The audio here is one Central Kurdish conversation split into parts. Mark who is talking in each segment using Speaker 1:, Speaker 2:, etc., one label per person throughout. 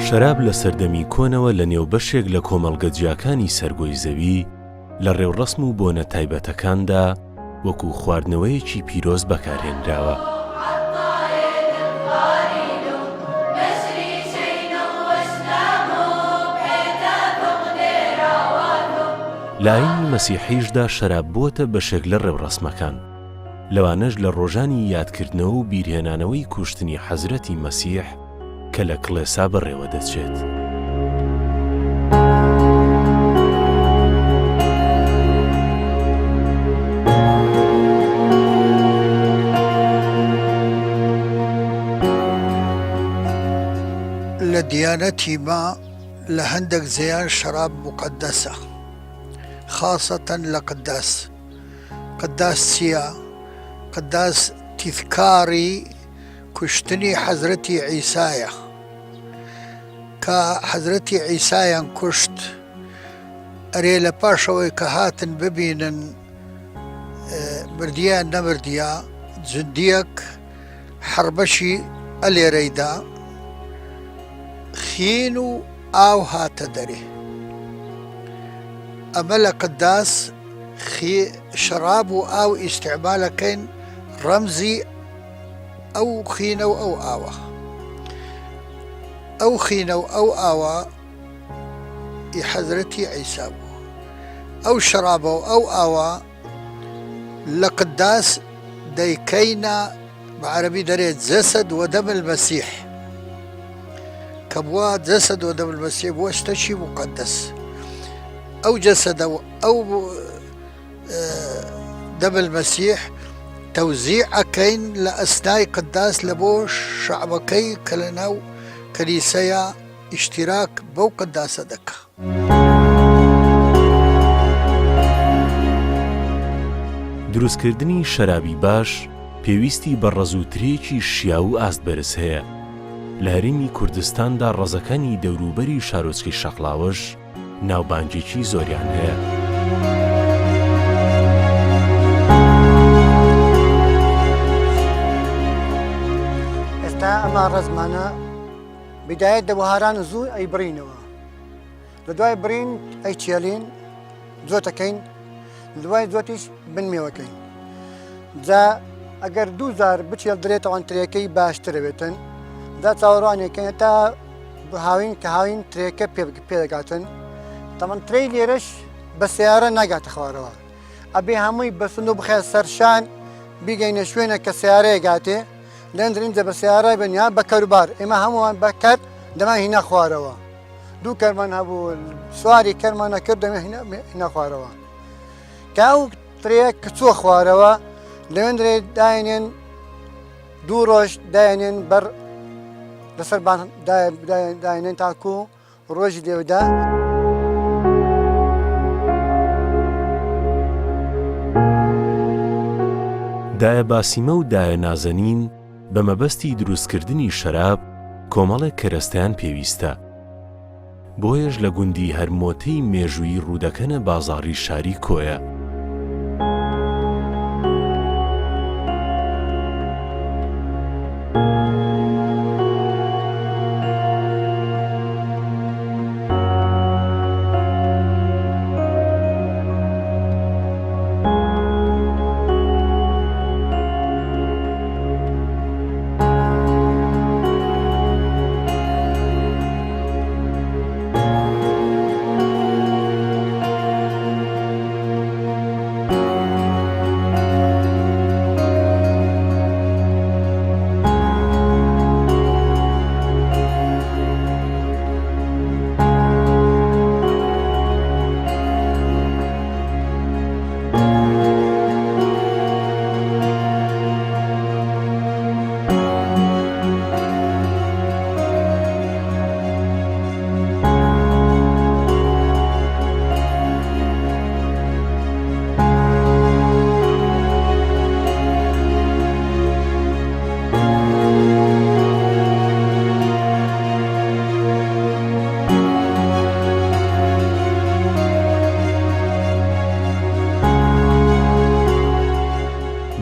Speaker 1: شەراب لە سەردەمی کۆنەوە لە نێو بەشێک لە کۆمەڵگە جیاکانی سەرگۆی زەوی لە ڕێوڕەسم و بۆنە تایبەتەکاندا وەکو خواردنەوەیەکی پیرۆز بەکارهێنراوە. لە ئاینی مەسیحیشدا شەراب بووەتە بەشێک لە ڕێوڕەسمەکان، لەوانەش لە ڕۆژانی یادکردنەوە و بیرهێنانەوەی کوشتنی حەزرەتی مەسیح کە لە کڵێسا بەڕێوە دەچێت.
Speaker 2: لە دیانەتی ما لە هەندێک زیان شەراب مقەدەسە، خاصەتەن لە قداس. قداس چییە؟ قداس تیذکاری کوشتنی حەزرەتی عیسایە کە حەزرەتی عیسایان کوشت. ئەرێ لە پاشەوەی کە هاتن ببینن مردیان نەمردیە، جندیەک حربەشی ئەلێرەیدا خین و ئاو هاتە دەرێ. ئەمە لە قداس شەراب و ئاو ئیستیعمالەکەین ڕەمزی ئەو خینە و ئەو ئاوە. ئەو خینە و ئەو ئاوە ئی حەزرەتی عیسا بوو. ئەو شەرابە و ئەو ئاوە لە قداس دەیکەینە بەعەرەبی دەرێت جەسەد وەدەم المەسیح، کە بووە جەسەد وەدەم المەسیح بووە شتێکی مقەدەس. ئەو جەسەدە و ئەو دەم المەسیح تەوزیع ئەکەین لە ئەسنای قداس لە بۆ شەعبەکەی کە لە ناو کەلیسەیە ئیشتیراک بەو قداسە دەکا.
Speaker 1: دروستکردنی شەرابی باش پێویستی بە ڕەزوترێکی شیا و ئاست بەرز هەیە. لە هەرێمی کوردستاندا ڕەزەکانی دەوروبەری شارۆچکەی شەقڵاوەش ناوبانگێکی زۆریان هەیە.
Speaker 3: ئێستا ئەمە ڕەزمانە بیدایەت دەبوهاران زوو ئەی بڕینەوە، لە دوای برین ئەی چێلین زۆتەکەین، لە دوای زۆتیش بنمێوەکەین. جا ئەگەر 2000 بچێل درێتەوەن ترێکەی باشترە بێتن، جا چاوەڕوانێکەکەین تا هاوین کە هاوین ترێکە پێدەگاتن. تەمەن ترێی لێرەش بە سیارە ناگاتە خوارەوە، ئەبێ هەمووی بەسن و بخێ سەرشان بیگەینە شوێنە کە سیارەیە گاتێ، لەندرینجە بە سیارای بنیا بە کەروبار. ئێمە هەمووان بەکەر دەما هینە خوارەوە. دوو کەرمان هەبوو، سواری کەرمانە کرد دەمە هینە خوارەوە. کە ئەو ترەیە کە چووە خوارەوە لەوێندرێ داینێن 2 ڕۆژ داینێن بەر لەسەر داینێن تاکو ڕۆژی لێودا.
Speaker 1: دایە باسیمە و دایە نازەنین بە مەبەستی دروستکردنی شەراب کۆمەڵێک کەرەستەیان پێویستە. بۆیەش لە گوندی هەرمۆتەی مێژووی ڕوودەکەنە بازاڕی شاری کۆیە.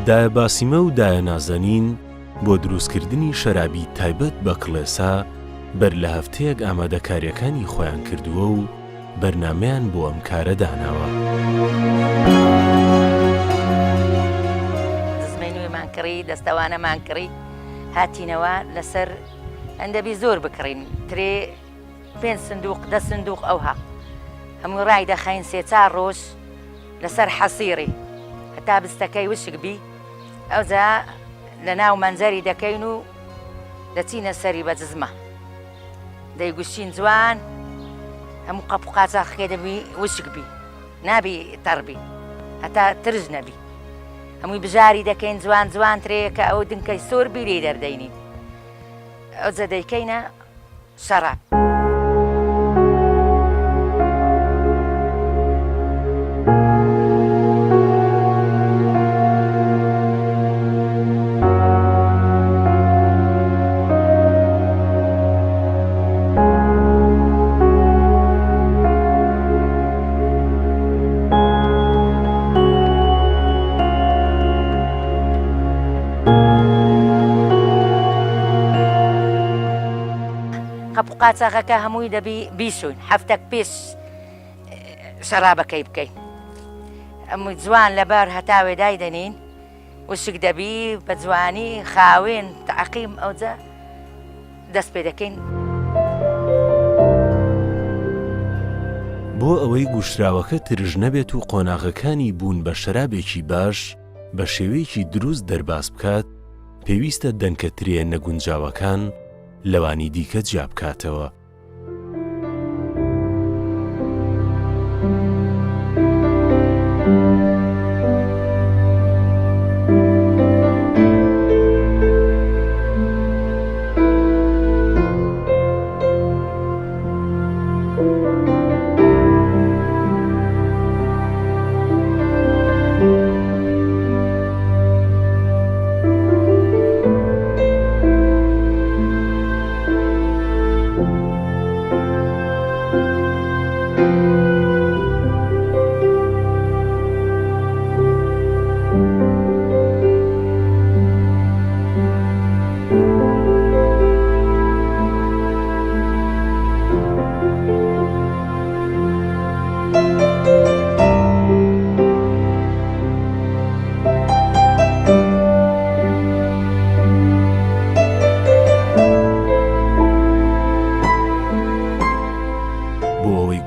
Speaker 1: دایە باسیمە و دایە نازەنین بۆ دروستکردنی شەرابی تایبەت بە کڵێسا بەر لە هەفتەیەک ئامادەکاریەکانی خۆیان کردووە و بەرنامەیان بۆ ئەم کارە داناوە.
Speaker 4: دزمەی نوێمان کڕی، دەستەوانەمان کڕی، هاتینەوە لەسەر ئەندەبی زۆر بکڕین، ترێ 5 سندوق 10 سندوق ئەوها هەموو ڕای دەخەین 3-4 ڕۆژ لەسەر حەسیری هەتا بستەکەی وشک بی، ئەوجا لە ناو مەنجەری دەکەین و دەچینە سەری بە جزمە دەیگوشین جوان، هەموو قەپ و قاچاقەکەی دەبی وشک بی، نابی تەڕبی هەتا ترژ نەبی، هەمووی بژاری دەکەین جوان جوان ترەیە کە ئەو دنکەی سۆر بیری دەردەینین، ئەوجا دەیکەینە شەراب. قەپ و قاچاقەکە هەمووی دەبی بیشوین، هەفتەک پێش شەرابەکەی بکەین، هەمووی جوان لەبەر هەتاوێ دایدەنین، وشک دەبی بە جوانی خاوێن تەعقیم، ئەوجا دەست پێ دەکەین.
Speaker 1: بۆ ئەوەی گوشراوەکە ترژ نەبێت و قۆناغەکانی بوون بە شەرابێکی باش بە شێوەیەکی دروست دەرباز بکات، پێویستە دەنکەترێ نەگونجاوەکان لەوانی دیکە جیا بکاتەوە.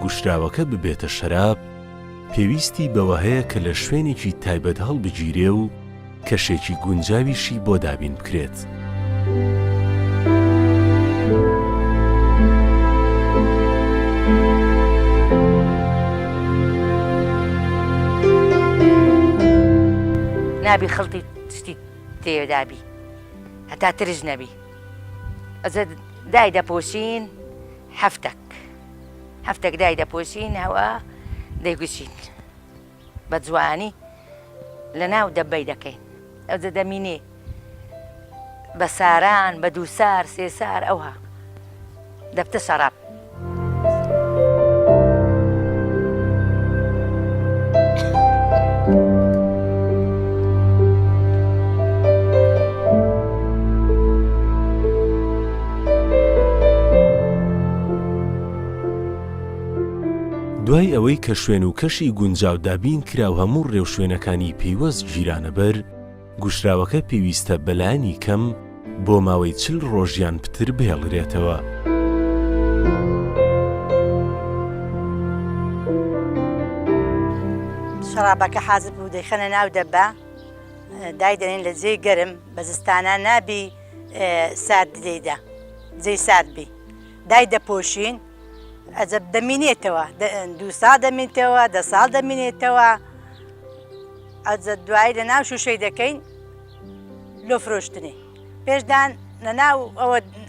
Speaker 1: گوشراوەکە ببێتە شەراب، پێویستی بەوە هەیە کە لە شوێنێکی تایبەت هەڵبگیرێ و کەشێکی گونجاویشی بۆ دابین بکرێت.
Speaker 4: نابی خەڵتی تشتی تێدابی هەتا ترژ نەبی، ئەجا دای دەپۆشین هەفتێک دای دەپۆشین، هەوا دەیگوشین بە جوانی لە ناو دەبەی دەکەین، ئەوجا دەمینێ بە ساران بە 2 سار 3 سار ئەوها دەبتە شەراب.
Speaker 1: دوای ئەوەی کە شوێن و کەشی گونجاو دابین کرا و هەموو ڕێوشوێنەکانی پەیوەست گیرانەبەر، گوشراوەکە پێویستە بەلایانی کەم بۆ ماوەی 40 ڕۆژیان پتر بهێڵرێتەوە.
Speaker 5: شەرابەکە حازر بوو دەیخەنە ناو دەبە، دایدەنین لە جێی گەرم، بە زستانە نابی سارد دەیدا، جێی سارد بی، دای دەپۆشین، ئەجە دەمینێتەوە 2 ساڵ دەمێنێتەوە 10 ساڵ دەمێنێتەوە، ئەجە دوایی لە ناو شوشەی دەکەین لۆ فرۆشتنی، پێشدان لە ناو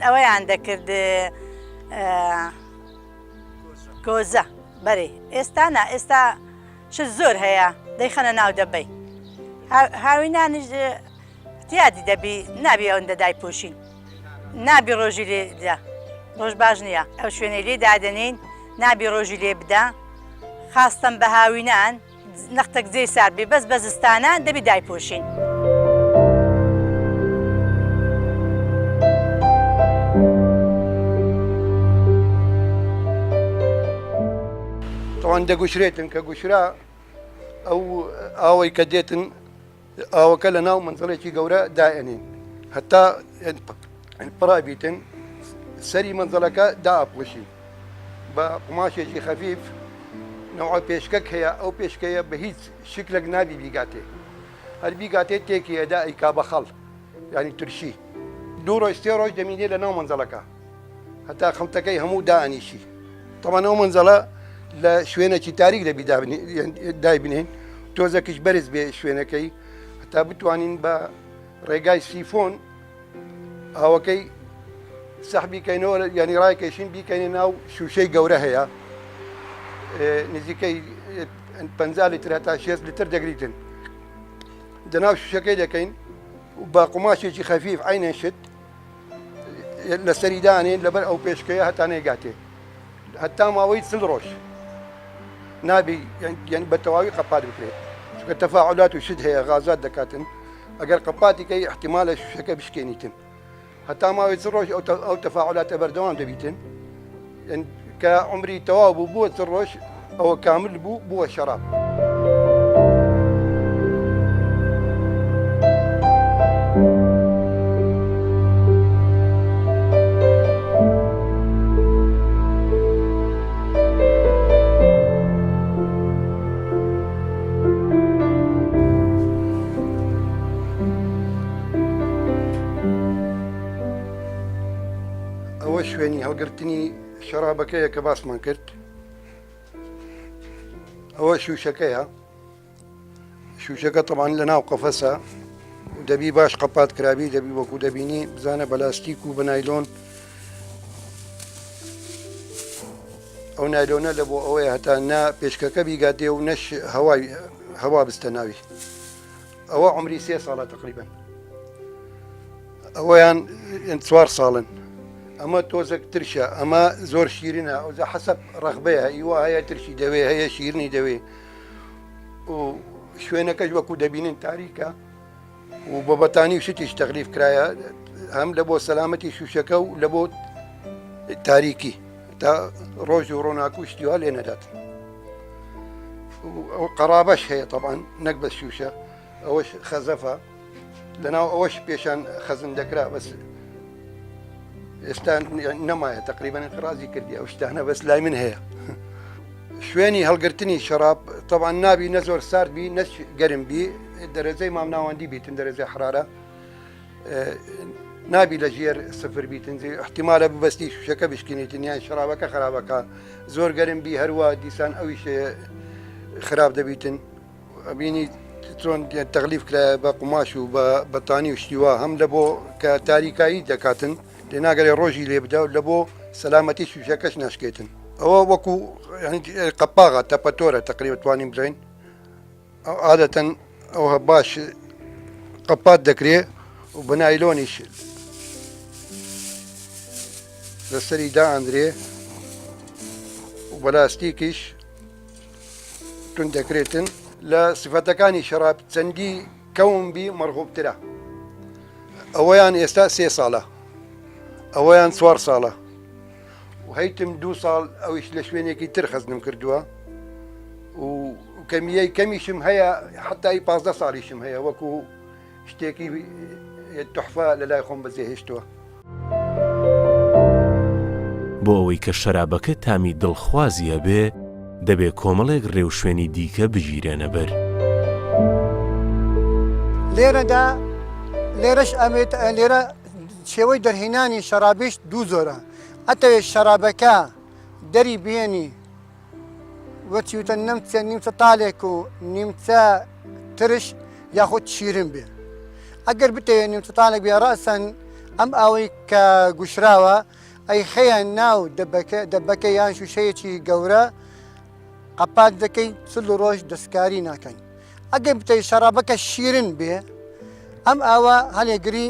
Speaker 5: ئەوەیان دەکرد کۆزە بەرێ، ئێستا نا، ئێستا ش زۆر هەیە دەیخەنە ناو دەبەی، هاوینانش احتیاجی دەبی، نابی ئەوەندە دای پۆشین، نابی ڕۆژی لێدا، ڕۆژ باش نییە، ئەو شوێنەی لێ دادەنین نابی ڕۆژی لێ بدا، خاستەم بە هاوینان نەختێک جێی سارد بێ، بەس بە زستانە دەبی دای پۆشین.
Speaker 6: طبعا دەگوشرێتن کە گوشرا ئەو ئاوەی کە دێتن ئاوەکە لە ناو منزڵێکی گەورە دائێنین هەتا پڕای بیتن سەری منزڵەکە دائەپۆشی بە قماشێکی خەفیف نەوع پێشکەک هەیە ئەو پێشکەیە بە هیچ شکلێک نابی بیگاتێ هەر بیگاتێ تێکی ئەدا ئەیکا بە خەڵ ینی ترشی 2 ڕۆژ 3 ڕۆژ دەمینێ لە ناو منزڵەکە هەتا خەڵتەکەی هەموو دائەنیشی تەمان ئەو منزڵە لە شوێنێکی تاریک دەبی دایبنێن تۆزەکەش بەرز بێ شوێنەکەی هەتا بتوانین بە ڕێگای سیفۆن ئاوەکەی سەحبیکەینەوە ینی ڕایکەشین بیکەینە ناو شوشەی گەورە هەیە نزیکەی 50 لیتر هەتا 6 لیتر دەگریتن دەناو شوشەکەی دەکەین بە قماشێکی خەفیف عینێن شت لەسەری دانێن لەبەر ئەو پێشکەیە هەتا نێگاتێ هەتا ماوەی 40 ڕۆژ نابی یعنی بە تەواوی قەپات بکرێت چونکە تەفاعولات و شت هەیە غازات دەکاتن ئەگەر قەپاتیکەی احتیمالە شوشەکە بشکێنیتن هەتا ماوەی 40 ڕۆژ ئەو تەفاعولاتە بەردەوام دەبیتن کە عمری تەواو بوو بووە 40 ڕۆژ ئەوە کامل بوو بووە شەراب ئەوە شوێنی هەڵگرتنی شەرابەکەیە کە باسمان کرد ئەوە شوشەکەیە شوشەکە تەمان لە ناو قەفەسە و دەبی باش قەپات کرابی دەبی وەکو دەبینی بزانە بەلاستیک و بە نایلۆن ئەو نایلۆنە لە بۆ ئەوەیە هەتا نا پێشکەکە بیگاتێ و نەش هەوا بستە ناوی ئەوە عمری 3 ساڵە تقریبا ئەوەیان 4 ساڵن ئەمە تۆزێک ترشە ئەمە زۆر شیرینە ئەوزە حەسەب ڕەغبەیە هیوا هەیە ترشی دەوێ هەیە شیرنی دەوێ و شوێنەکەش وەکو دەبینن تاریکە و بە بەتانی و شتیش تەغلیف کرایە هەم لە بۆ سەلامەتی شوشەکە و لە بۆ تاریکی تا ڕۆژ و ڕۆناکو شتیوا لێ نەدات ئەو قەرابەش هەیە طبعاً نەک بە شوشە ئەوەش خەزەفە لەناو ئەوەش پێشان خەزم دەکرا بەس ئێستا نەمایە تقریبا انقرازی کردی ئەو شتانە بەس لای من هەیە شوێنی هەڵگرتنی شەراب طبعاً نابی نە زۆر سارد بی نە گەرم بی دەرەجەی مامناوەندی بیتن دەرەجەی حرارە نابی لە ژێر سفر بیتن احتیمالە ببەستی شوشەکە بشکێنیتن یان شەرابەکە خراپەکە زۆر گەرم بی هەروە دیسان ئەویش خراپ دەبیتن بینی چۆن تەغلیف کرایە بە قماش و بە بەتانی و شتیوا هەم لە بۆ کە تاریکایی دەکاتن لێ ناگەرێ ڕۆژی لێ بدە لە بۆ سەلامەتی شوشەکەش ناشکێتن ئەوە وەکو قەپاغا تەپەتۆرە تقریبا توانین بژین عادەتەن ئەوە باش قەپات دەکرێ و بە نایلۆنیش لەسەری دائەندرێ و بەلاستیکیش تون دەکرێتن لە سفەتەکانی شەراب چەندی کەون بی مەرغوبترە ئەوەیان ئێستا 3 ساڵە ئەوەیان 4 ساڵە و هەیتم 2 ساڵ ئەویش لە شوێنێکی تر خەزنم کردووە و کەمیەی کەمیشم هەیە حتای 15 ساڵیشم هەیە وەکو شتێکی تحفە لە لای خۆم بەجێهێشتووە
Speaker 1: بۆ ئەوەی کە شەرابەکە تامی دڵخوازیە بێ دەبێ کۆمەڵێک ڕێو شوێنی دیکە بژیرێنە بەر
Speaker 3: لێرەدا لێرەش ئەمێت لێرە شێوەی دەرهێنانی شەرابیش 2 زۆرە ئەتەوێت شەرابەکە دەری بێنی وەچیوتە نیمچە تاالێک و نیمچە ترش یاخود شیرن بێ ئەگەر بتەوێت نیمچە تاالێک بێ ڕاستەن ئەم ئەوەی کە گوشراوە ئەی خەیان ناو دەبەکە یان شوشەیەکی گەورە قەپات دەکەی 40 ڕۆژ دەستکاری ناکەین ئەگەر بتەوێت شەرابەکە شیرن بێ ئەم ئاوە هەلێگری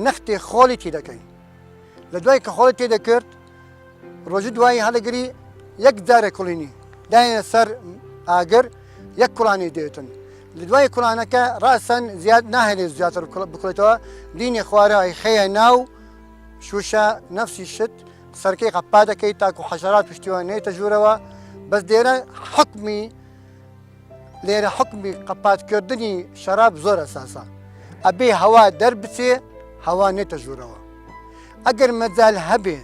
Speaker 3: نەختی خۆڵی تی دەکەین لە دوای کە خۆڵی تێ دەکرد ڕۆژی دوایی هەلەگری یەک جارێک کوڵینی داینە سەر ئاگر یەک کوڵانی دێتن لە دوای کوڵانەکە ڕاستەن زیاد ناهێنێت زیاتر بکڵێتەوە دینی خوارە ئەی خەیە ناو شوشە نەفسی شت سەرکەی قەپا دەکەیت تاکو حەشەرات پشتیوە نێتە ژوورەوە بەس لێرە حکمی قەپاتکردنی شەراب زۆر ئەساسە ئەبێ هەوا دەربچێ هەوا نێتە ژوورەوە ئەگەر مەجال هەبێ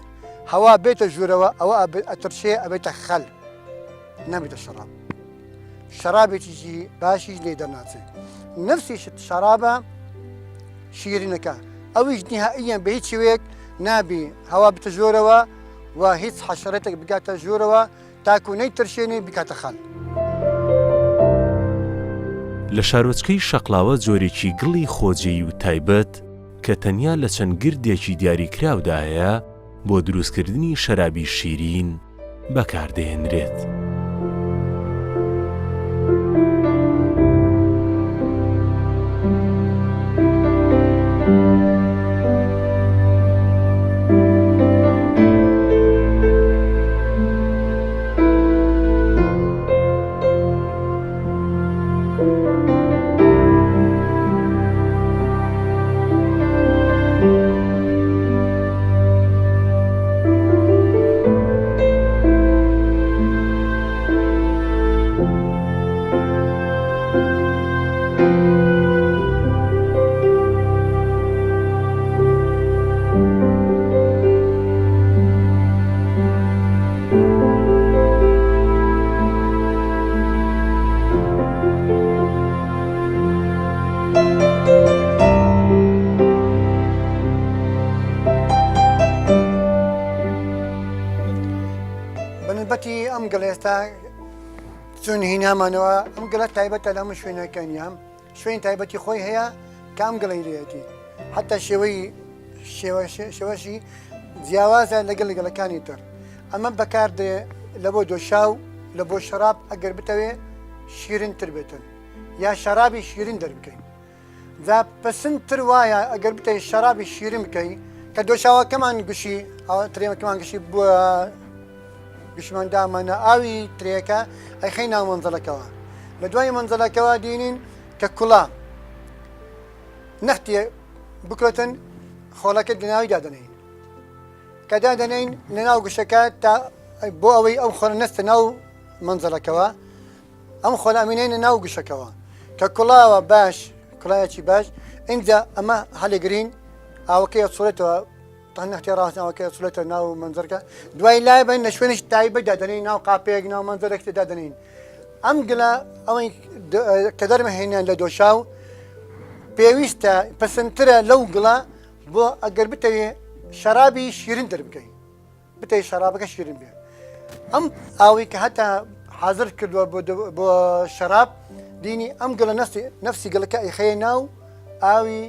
Speaker 3: هەوا بێتە ژوورەوە ئەوە ئەترشێ ئەبێتە خەل نەبێتە شەراب شەرابێکیشی باشیش لێ دەرناچێت نفسی شەرابە شیرینەکە ئەویش نهائیەن بە هیچ شێوەیەک نابی هەوا بتە ژوورەوە و هیچ حەشەرەتێک بگاتە ژوورەوە تاکو نەیترشێنێ بکاتە خەل
Speaker 1: لە شارۆچکەی شەقلاوە جۆرێکی گڵی خۆجێی و تایبەت کە تەنیا لە چەند گردێکی دیاریکراودایە بۆ دروستکردنی شەرابی شیرین بەکاردەهێنرێت.
Speaker 3: بەنسبەتی ئەم گەڵ ئێستا چون هینامانەوە ئەم گەڵە تایبەتە لە هەموو شوێنەکانیام شوێن تایبەتی خۆی هەیە کە ئەم گەڵەیرێتی حتا شێوەشی جیاوازە لەگەڵ گەڵەکانی تر ئەمە بەکاردێ لە بۆ دۆشاو لە بۆ شەراب ئەگەر بتەوێ شیرینتر بێتن یا شەرابی شیرین دەربکەین جا پسندتر وایە ئەگەر بتەی شەرابی شیرین بکەی کە دۆشاوەکەمان گوشی ترێمەکەمان گشتی بووە گشتمان دامانە ئاوی ترێەکە ئەیخەی ناو مەنزەلەکەوە لە دوای مەنزەلەکەوە دینین کە کوڵا نەختێ بکرێتن خۆڵەکە لەناوی دادەنین کە دادەنین لە ناو گشتەکە تا بۆ ئەوەی ئەو خۆڵە نەستە ناو مەنزەلەکەوە ئەم خۆڵە ئەمینێنە ناو گشتەکەوە کە کوڵاوە باش کوڵایەکی باش اینجا ئەمە هەڵێگرین ئاوەکەی سوڵێتەوە نەختی ڕاستنەوەکە سوڵێتە ناو مەنزەرەکە دوای لای بین لە شوێنش تایبەت دادەنین ناو قاپەیەک ناو مەنزەرێک دادەنین ئەم گلە ئەوەی کە دەرمەهێنیان لە دۆشاو پێویستە پسندترە لەو گڵە بۆ ئەگەر بتەوێ شەرابی شیرین دەربکەین بتەوێ شەرابەکە شیرین بێ ئەم ئاوی کە هەتا حاضر کردووە بۆ شەراب دینی ئەم گڵە نەفسی گڵەکە ئەیخەیە ناو ئاوی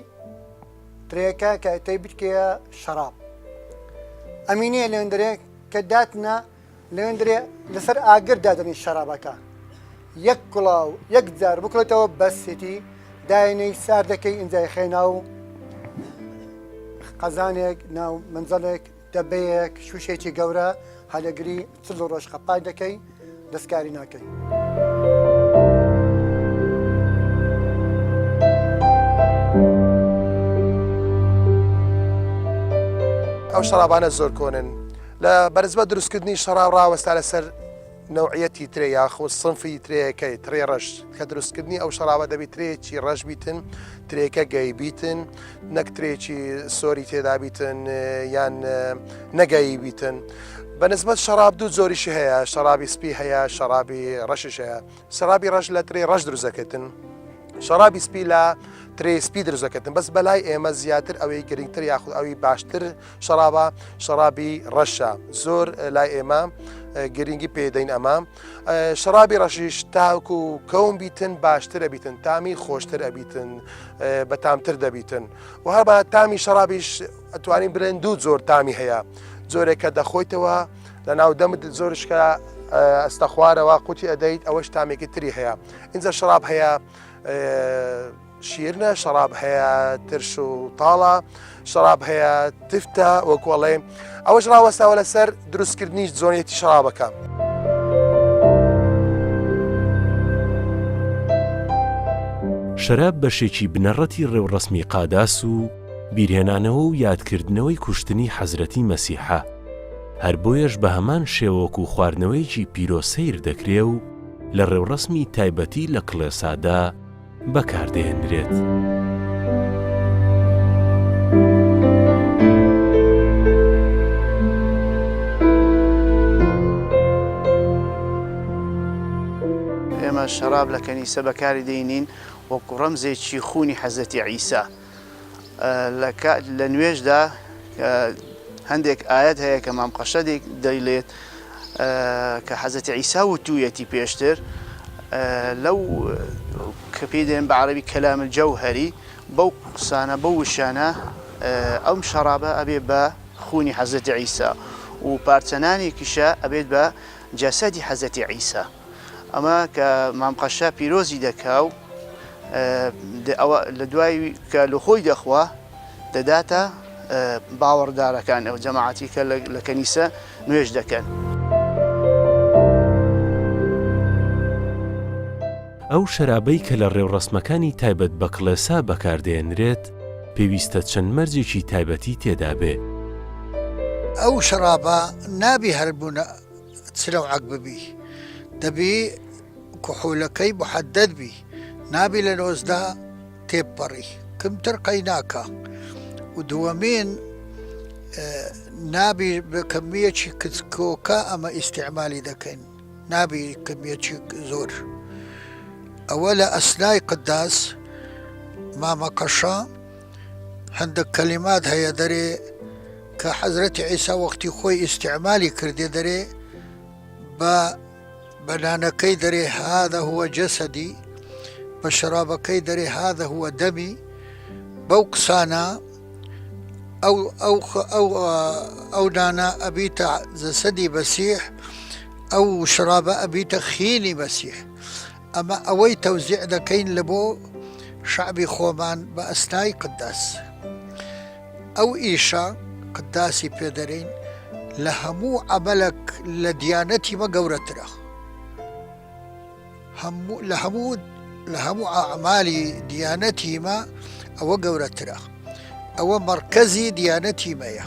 Speaker 3: ترێەکە کە تەی بکەیە شەراب ئەمینەیە لەوێندرێ کە داتنە لەوێندرێ لەسەر ئاگر دادنی شەرابەکە یەک کوڵاو یەک جار بکڵێتەوە بەسێتی داینەی سار دەکەی ئینجای خێ ناو قەزانێک ناو منزەلێک دەبەیەک شوشێکی گەورە هەلەگری چل ڕۆژ قەپای دەکەی دەستکاری ناکەی.
Speaker 6: ئەو شەرابانە زۆر کۆنن لە بەرزبە دروستکردنی شەراب ڕاوەستا لەسەر نەوعەتی ترێ یاخۆ سنفی ترەیەکەی ترێ ڕەش کە دروستکردنی ئەو شەرابە دەبێت ترێکی ڕەش بیتن ترێکە گەی بیتن نەک ترێکی سۆری تێدا بیتن یان نەگەیی بیتن بەنسبەت شەراب دوو زۆریشی هەیە شەرابی سپی هەیە شەرابی ڕەشش هەیە شەرابی ڕەش لە ترێ ڕەش دروستەکەتن شەرابی سپی لە ترێ سپی دروستەکەتن بەس بەلای ئێمە زیاتر ئەوەی گرنگتر یاخود ئەوی باشتر شەرابە شەرابی ڕەشە زۆر لای ئێمە گرنگی پێدەین ئەمە شەرابی ڕەشیش تاوکو و کەوم بیتن باشتر ئەبیتن تامی خۆشتر ئەبیتن بەتامتر دەبیتن و هەر بە تامی شەرابیش ئەتوانین برێن دوو زۆر تامی هەیە جۆرێکە دەخۆیتەوە لە ناو دەمت زۆرشکە ئەستە خوارەوە قوتی ئەدەیت ئەوەش تامێکی تری هەیە اینجا شەراب هەیە شیرنە شەراب هەیە ترش و تاڵە شەراب هەیە تفتە وەکوڵێ ئەوەش ڕاوەستاوە لەسەر دروستکردنی زۆنێتی شەرابەکە.
Speaker 1: شەراب بەشێکی بنەڕەتی ڕێوڕەسمی قاداس و بیرهێنانەوە و یادکردنەوەی کوشتنی حەزرەتی مەسیحە هەر بۆیەش بە هەمان شێوەک و خواردنەوەیکی پیرۆسەیر دەکرێ و لە ڕێوڕەسمی تایبەتی لە کڵێسادا بەکاردێنرێت.
Speaker 7: ئێمە شەراب لە کەنیسە بەکاری دەینین وەکو ڕەمزێکی خوونی حەزەتی عیسا. لە نوێژدا هەندێک ئاەت هەیە کە مام قەشەدێک دەیڵێت کە حەزەتی عیسا وتوویەتی پێشتر لەو کە پێی دێن بە عەرەبی کەلام الجەوهەری بەو قسانە بەو وشانە ئەم شەرابە ئەبێ بە خوونی حەزەتی عیسا و پارچەنانێکیشە ئەبێت بە جەسەدی حەزەتی عیسا. ئەمە کە مام قەشە پیرۆزی دەکاو لە دوای کە لە خۆی دەخوا دەداتە باوەڕدارەکان ئەو جەماعەتی کە لە کەنیسە نوێژ دەکەن.
Speaker 1: ئەو شەرابەی کە لە ڕێوڕەسمەکانی تایبەت بە کڵێسا بەکاردێنرێت پێویستە چەند مەرجێکی تایبەتی تێدا بێ.
Speaker 2: ئەو شەرابە نابی هەربوونە چرە و عەگ ببی، دەبی کحوولەکەی محەدەد بی، نابی لە 19 تێبپەڕی کەمتر قەیناکە و دووەمین نابی بە کەمیەکی کچکۆکە ئەمە ئیستیعمالی دەکەین، نابی کەمیەکی زۆر. ئەوە لە ئەسنای قداس مامە قەشە هەندێک کەلیمات هەیە دەرێ کە حەزرەتی عیسا وەختی خۆی ئیستیعمالی کردێ دەرێ بە بەنانەکەی دەرێ هذا هو جەسەدی، بە شەرابەکەی دەرێ هذا هو دەمی. بەو قسانە ئەو نانە ئەبیتە جەسەدی بەسیح، ئەو شەرابە ئەبیتە خینی بەسیح. ئەمە ئەوەی تەوزیع دەکەین لە بۆ شعبی خۆمان بە ئەسنای قداس. ئەو ئیشە قداسی پێدەرین لە هەموو عەمەلێک لە دیانەتی مە گەورەترە، لە هەموو ئەعمالی دیانەتی مە ئەوە گەورەترە، ئەوە مەرکەزی دیانەتی مەیە.